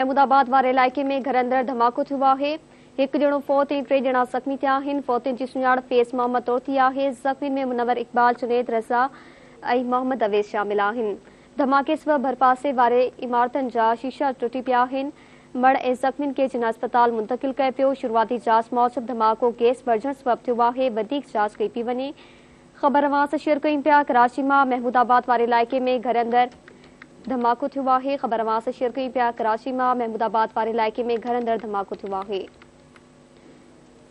महमूदाबाद वारे इलाइक़े में घर अंदर धमाको थियो आहे। एक ॼणो फौत ऐं 3 ॼणा ज़ख़्मी थिया आहिनि। फौतनि जी सुञाणप फैज़ मोहम्मद तौर थी आहे। ज़ख़्मी में मुनवर इक़बाल, जुनैद, रज़ा ऐं मोहम्मद अवेस शामिल आहिनि। धमाके सबबि भरपासे वारे इमारतनि जा शीशा टुटी पिया आहिनि। मड़ ऐं ज़ख़्मियुनि खे जिना अस्पताल मुंतक़िल कयो पियो। शुरूआती जांच मूजिबि धमाको गैस भरिजण सबबि थियो आहे। वधीक जांच कई पई वञे। ख़बर अवां सां शेयर कयूं पिया। कराची मां महमूदाबाद वारे इलाइक़े में घर अंदर धमाको थियो आहे। ख़बर अवां सां शेयर कयूं पिया। कराची मां महमूदाबाद वारे इलाइक़े में घर अंदर धमाको थियो आहे।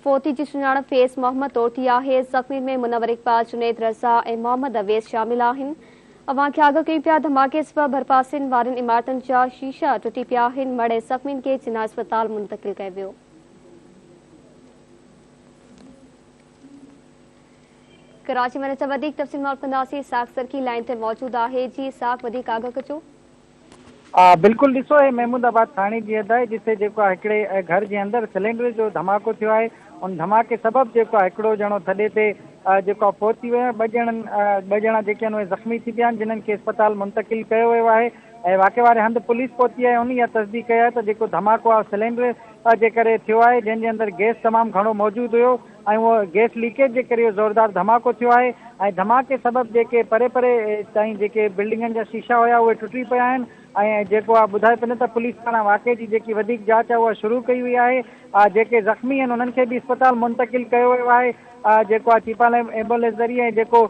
फौती जी सुञाणप फैज़ मोहम्मद तौर थी आहे। ज़ख़्मी में मुनवर इक़बाल, जुनैद, रज़ा ऐं मोहम्मद अवेस शामिल आहिनि। अवां खे आगाह कयूं पिया। धमाके सबबि भरपासियुनि वारनि इमारतनि जा शीशा टुटी पिया आहिनि। मड़ ऐं ज़ख़्मियुनि खे जिना अस्पताल मुंतक़िल कयो वियो। कराची में वधीक तफ़सील मालूम कंदासीं। साग सरकी लाइन ते मौजूद आहे। जी साग वधीक आगाह कजो। बिल्कुल ॾिसो हे महमूदाबाद थाणे जी हद आहे जिते जेको आहे हिकिड़े घर जे अंदरि सिलेंडर जो धमाको थियो आहे। उन धमाके सबबि जेको आहे हिकिड़ो ॼणो थॾे ते जेको फौत थी वियो आहे। ॿ ॼणा जेके आहिनि उहे ज़ख़्मी थी पिया आहिनि जिन्हनि खे अस्पताल मुंतक़िल कयो वियो आहे। ऐं वाक़े वारे हंधि पुलिस पहुती आहे। उन इहा तस्दीक कई आहे त जेको धमाको आहे सिलेंडर जे करे थियो आहे, जंहिंजे अंदरि गैस तमामु घणो मौजूदु हुयो ऐं उहो गैस लीकेज जे करे ज़ोरदार धमाको थियो आहे। ऐं धमाके सबबि जेके परे परे ताईं जेके बिल्डिंगनि जा शीशा हुया उहे टुटी पिया आहिनि। ऐं जेको आहे ॿुधाए पियो त पुलिस पारां वाक़े जी जेकी वधीक जांच आहे उहा शुरू कई वई आहे। जेके ज़ख़्मी आहिनि उन्हनि खे बि अस्पताल मुंतक़िल कयो वियो आहे। जेको आहे चीपाल एम्बुलेंस ज़रिए ऐं जेको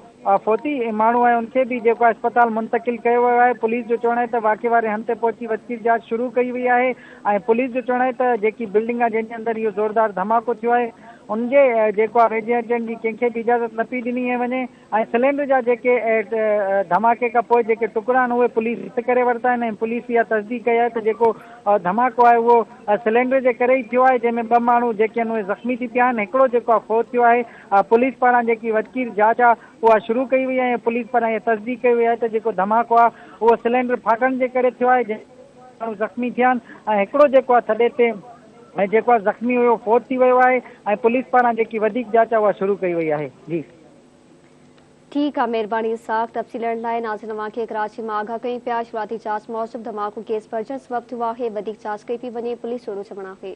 फौती माण्हू आहे उनखे बि जेको आहे अस्पताल मुंतक़िल कयो वियो आहे। पुलिस जो चवणु आहे त वाक़े वारे हंधि ते पहुची वधीक जांच शुरू कई वई आहे। ऐं पुलिस जो चवणु आहे त जेकी बिल्डिंग आहे जंहिंजे अंदरि इहो ज़ोरदार धमाको थियो आहे उनजे जेको आहे वेझे अचण जी कंहिंखे बि इजाज़त न पई ॾिनी वञे। ऐं सिलेंडर जा जेके धमाके खां पोइ जेके टुकड़ा आहिनि उहे पुलिस हिते करे वरिता आहिनि। ऐं पुलिस इहा तस्दीक कई आहे त जेको धमाको आहे उहो सिलेंडर जे करे ई थियो आहे, जंहिंमें 2 माण्हू जेके आहिनि उहे ज़ख़्मी थी पिया आहिनि। हिकिड़ो जेको आहे फौत थियो आहे। पुलिस पारां जेकी वधीक जांच आहे उहा शुरू कई वई आहे। ऐं पुलिस पारां इहा तस्दीक कई वई आहे त जेको धमाको आहे उहो सिलेंडर फाटण जे करे थियो आहे, जंहिं माण्हू ज़ख़्मी थिया आहिनि। ऐं हिकिड़ो जेको आहे थॾे ते ऐं जेको आहे ज़ख़्मी हुयो फौत थी वियो आहे। ऐं पुलिस पारां जेकी वधीक जांच आहे उहा शुरू कई वई आहे। जी ठीक है, मेहरबानी साग तफ़सील लाइ। नाज़रीन अवां खे कराची में आगाह कयूं पिया। शुरूआती जांच मूजिबि धमाको गैस भरिजण सबबि थियो आहे। वधीक जांच कई पई वञे। पुलिस जो चवणु आहे।